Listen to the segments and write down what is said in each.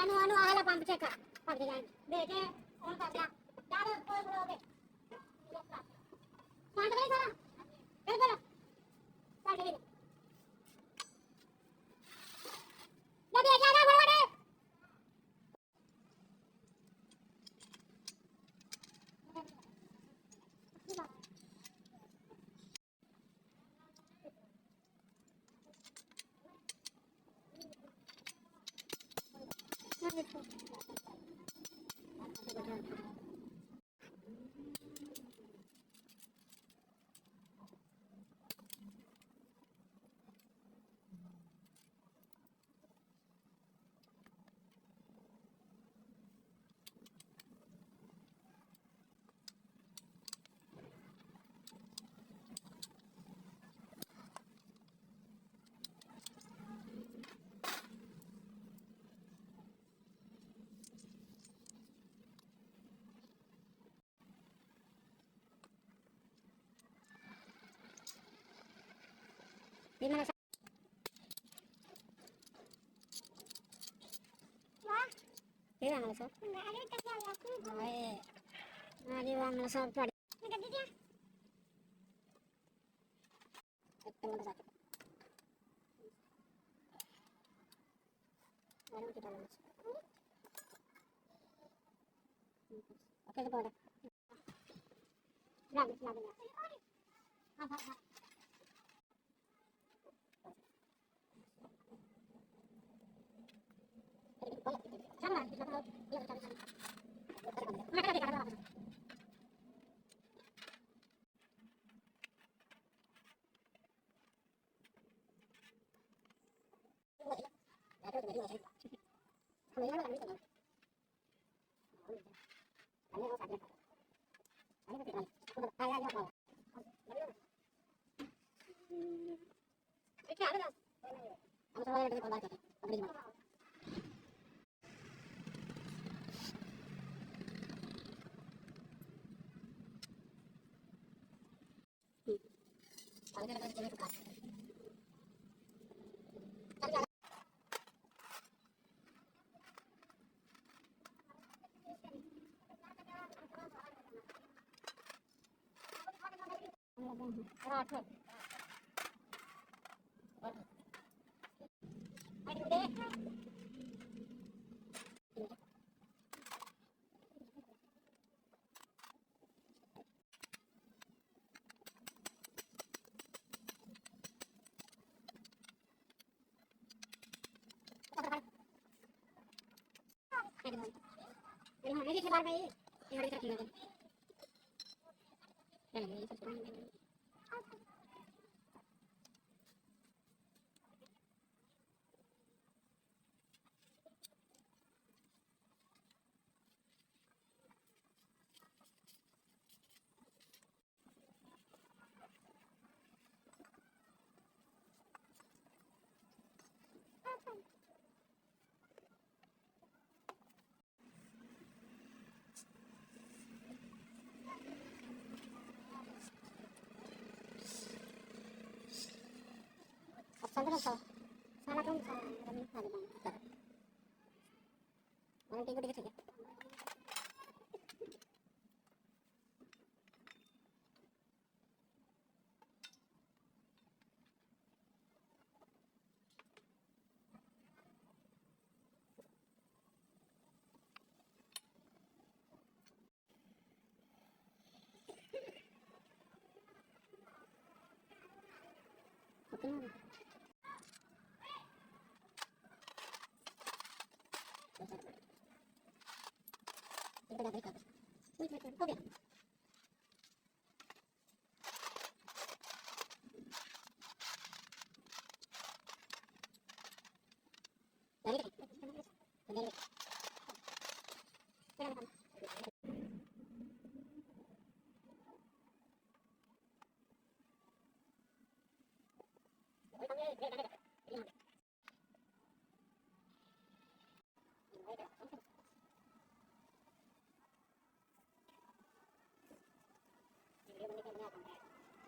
anu ala pump check pump design बेटे on कर दिया ज्यादा कोई बोलो बे शांत करे सारा कर दो शांत करे ना दे ज्यादा बड़बड़े gimana Iya, nggak sok. Nggak ada tapi aku. Nah, di uang nggak sok tadi. Nggak ada dia. Ketemu di satu. Lalu kita lulus. Oke, kita boleh. Lagi. Apa? Sama, kita tahu. Iya, kita tahu. Mereka tidak ada. Rapat. Ini sebar bayi. Ini ada tinggal. Ini sebar. Sampai salah kan salah kami ada bang. Orang tinggal dikit saja. Oke. Kita dah berikan. Oke.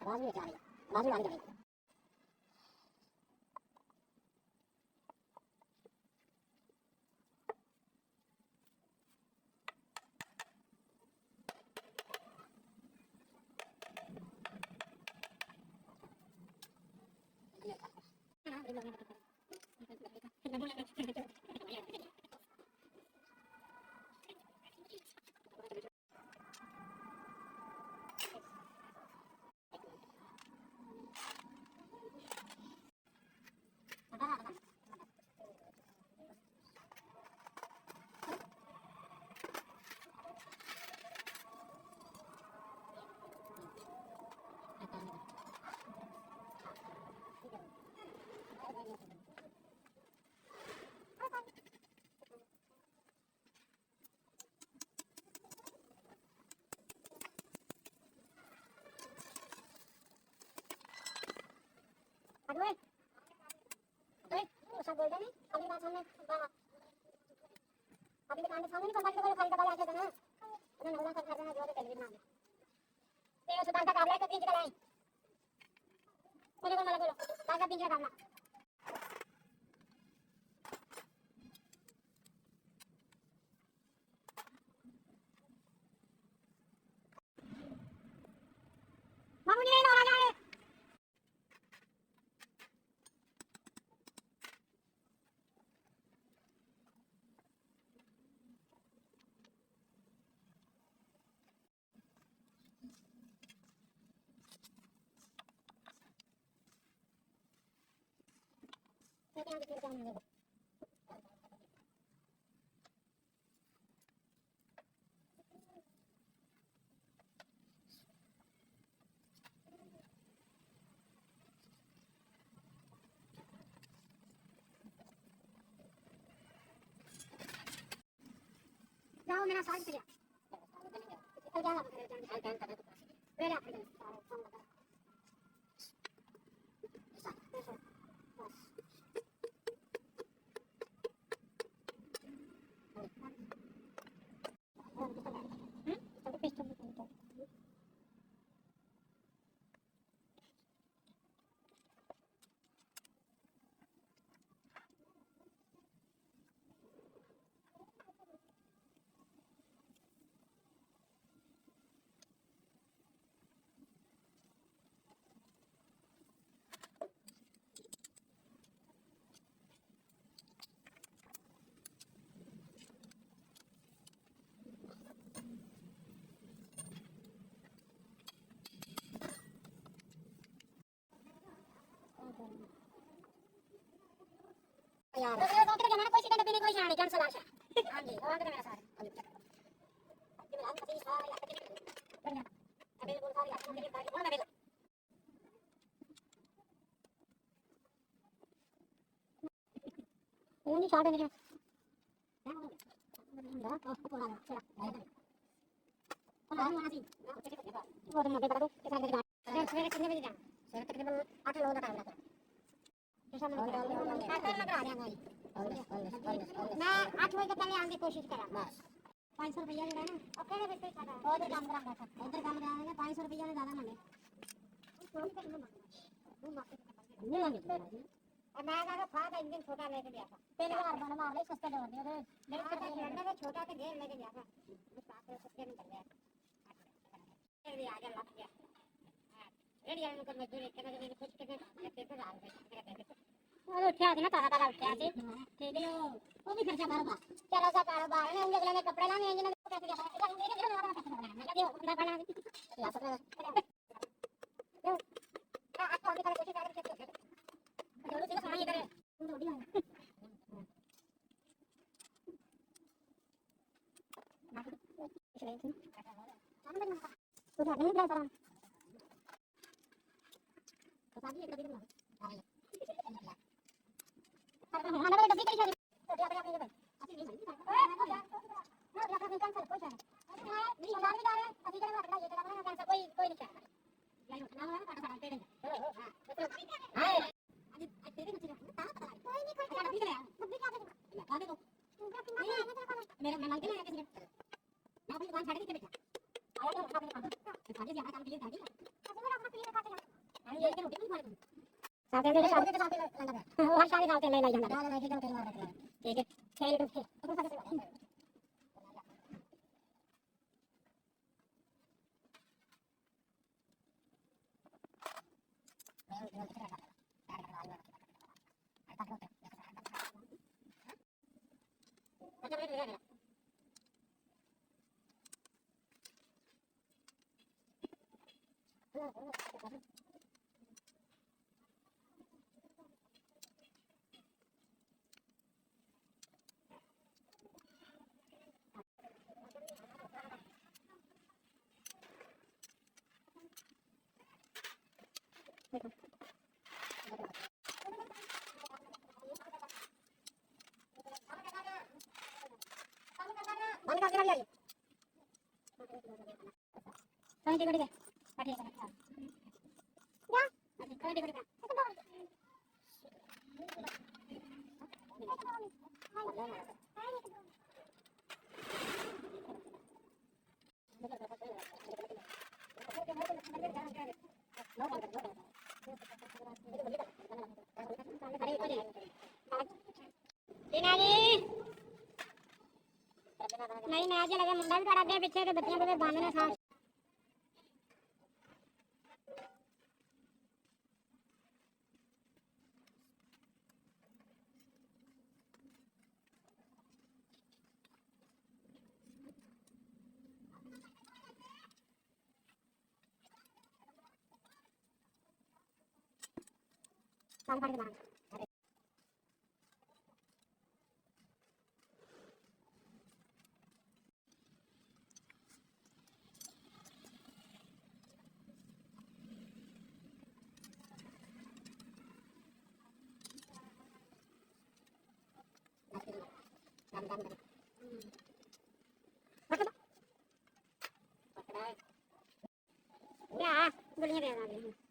आवाज भी आ रही है, आवाज भी आ रही है। अरे सब बोल रहे हैं अभी बात हमने अभी दुकान के सामने नहीं कंपनी को खाली दबा के देना उन्हें नौला कर देना जो भी टेलीविजन में ते सुधार का काबला तो पिंजरा लाई कोने को मला बोलो ताजा पिंजरा काबला मामू नहीं ना आ जाए तो क्या दिक्कत है जाओ मेरा साथ चलिए कल क्या बात करें कल टाइम कर मेरे आप फोन लगा यार तो डॉक्टर के मैंने कोई सीधा डब्बे में कोई शानी कैंसिल आशा हां जी और मेरा सारा ये मिला पति सारा बढ़िया अबे बोल सारी आपको मेरी बात बोल मैं नहीं शॉट है मेरे ना आपको बोला चला और वहां से वो तो मैं बता दूं के साथ जाना सवेरे कितने बजे जाना सवेरे तकरीबन 8 लोगों का टाइम लगता है मैं 8 बजे पहले आने की कोशिश करा बस 500 रुपया ले लेना ओके ना बिल्कुल खाता और काम करा बैठा उधर काम करा लेना 500 रुपया ले ज्यादा मांगे और मैं कहा था था इंजन छोटा लेके गया था पहले बार बनवा ले सस्ते दे दे मेरे को लड़ने का छोटा के घेर लेके गया था उस बात से सस्ते नहीं कर गया ये आ गया लग गया रेडी आने को मजदूर एक के लिए कुछ के पेपर आ गए और उठा ना तारा तारा उठा से ठीक है वो भी खर्चा कारोबार चलो सा कारोबार है उनके गले में कपड़े लाने इंजन में कैसे क्या मेरे घर में कैसे बनाना मैं लगे उनका खाना या सब जो आज तो हम कोशिश कर रहे थे थोड़ी सी समय करे थोड़ी है उधर नहीं जा रहा तो शादी एक दिन में हमारा डब्बी करी शादी तो अपने अपने भाई नहीं ना अपना दुकान से कोई है नहीं बाहर भी जा रहे हैं अभी जरा बात ये चला रहा है कोई कोई नहीं चाह लाइन उठना है काटा काटा दे देंगे हां अभी तेरे को चिरा कोई नहीं कोई डब्बी ले डब्बी क्या दे खा दे दो मेरा मैं मांग के लाया किसी ने मैं अपनी दुकान छाड़ के बैठा साथे दे साथे लंगा और सारे साथे ले ले जाना ले के जाओ तेरे मार ठीक है खेल के बंद कर दे कहीं टिकट दे काटिए क्या कहीं टिकट का नहीं मैं आज लगे मुंडा भी करा दे पीछे के बच्चियां को बांधने साथ काम करके बांध क्या गोलियां दे रहा है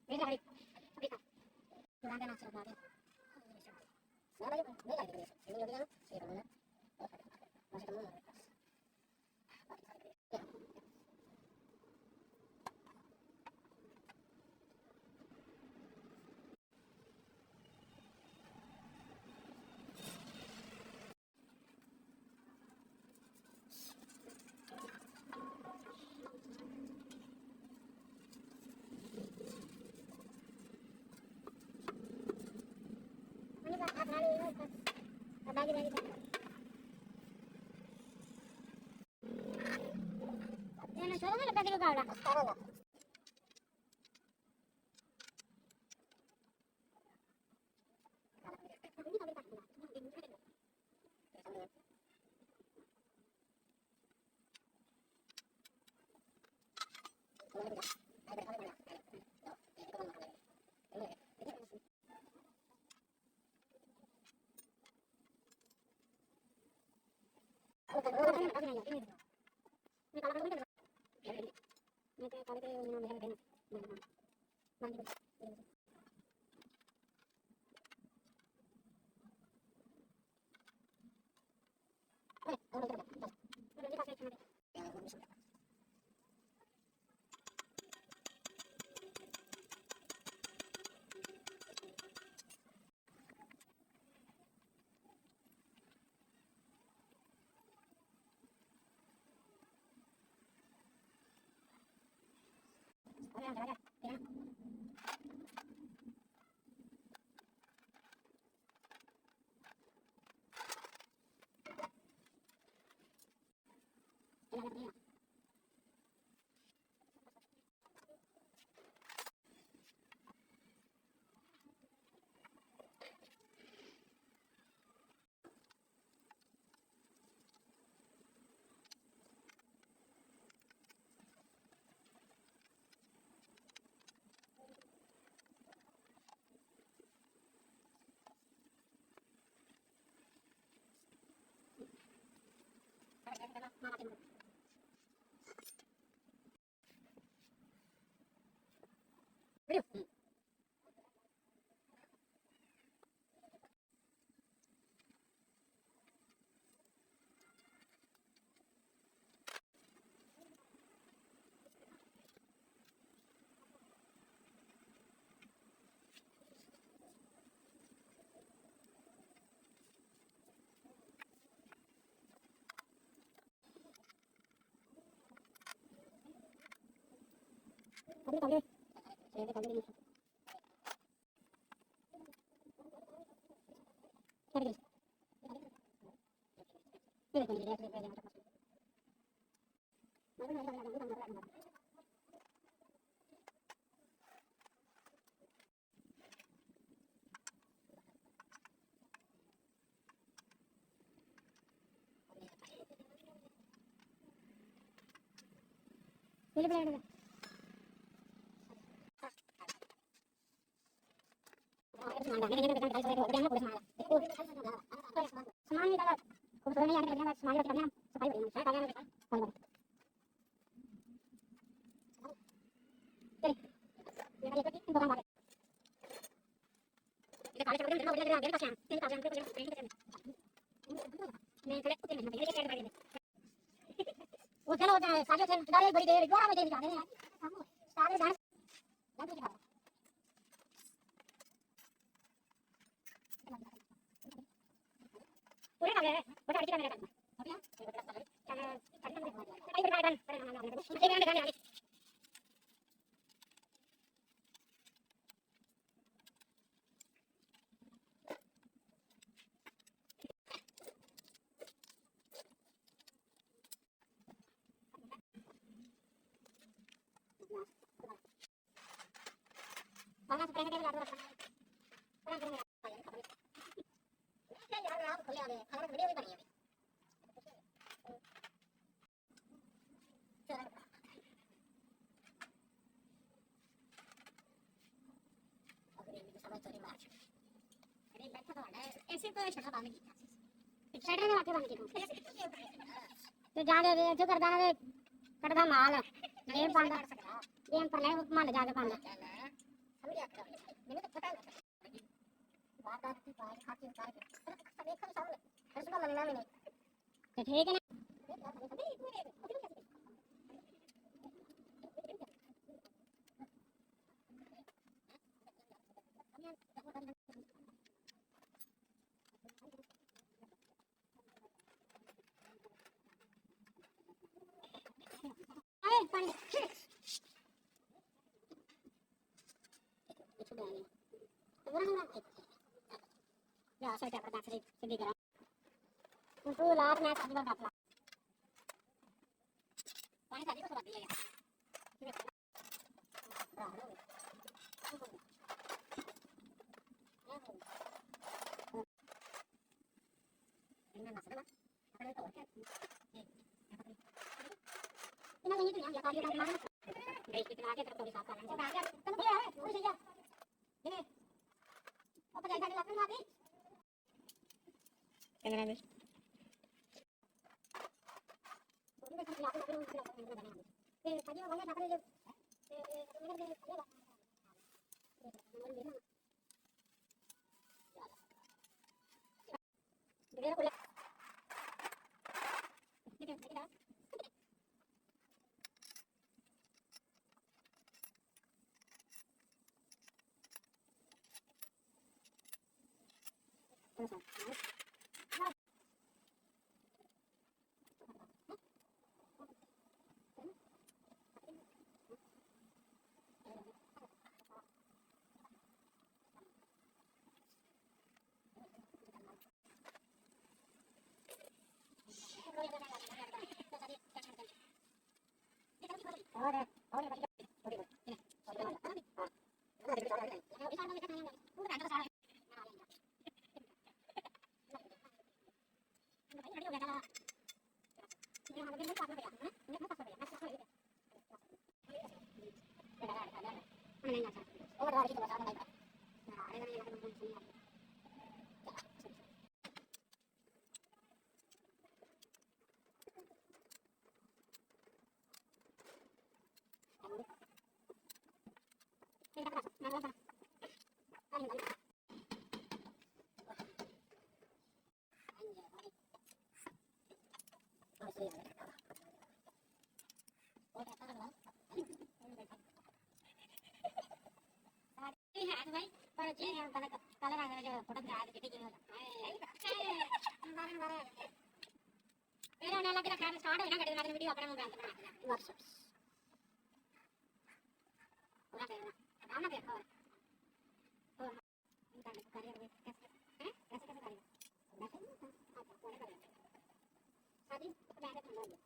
ये गाड़ी अभी का पुराना देना चल रहा है ना भाई नहीं लग रही है ये हो गया ये हो गया నేను చూడగల పెద్దగా కావడా तो जाके जो करदा ना कटदा माल नेम पांदा गेम पर ले माल जाके पांदा समझ आता मैंने तो पता नहीं बात बात की बात खाती बात सब एक हम सामने उसका मनना नहीं तो ठीक है ना अरे पानी ya saya tidak pernah sedih kan itu lar मैं साथ में बैठा पानी साथ ही तो दिया यार ini masalah apa itu ini tuh yang ya tadi kan guys kita lagi terus di sana kita aja kan dia udah saja ini apa jadi tadi lakukan lagi Kenapa habis? पूरा करना आना देखो तो इनका करियर कैसे हैं कैसे कैसे करेगा वैसे नहीं था आप कौन करेगा शादी पहले कर लो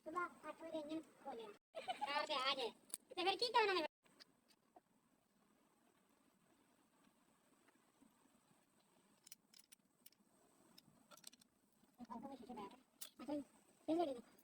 सुबह 8 बजे इंजन खोले कार से आ जाए तो फिर की करना है तो शीशे बैठ अच्छा ये ले लीजिए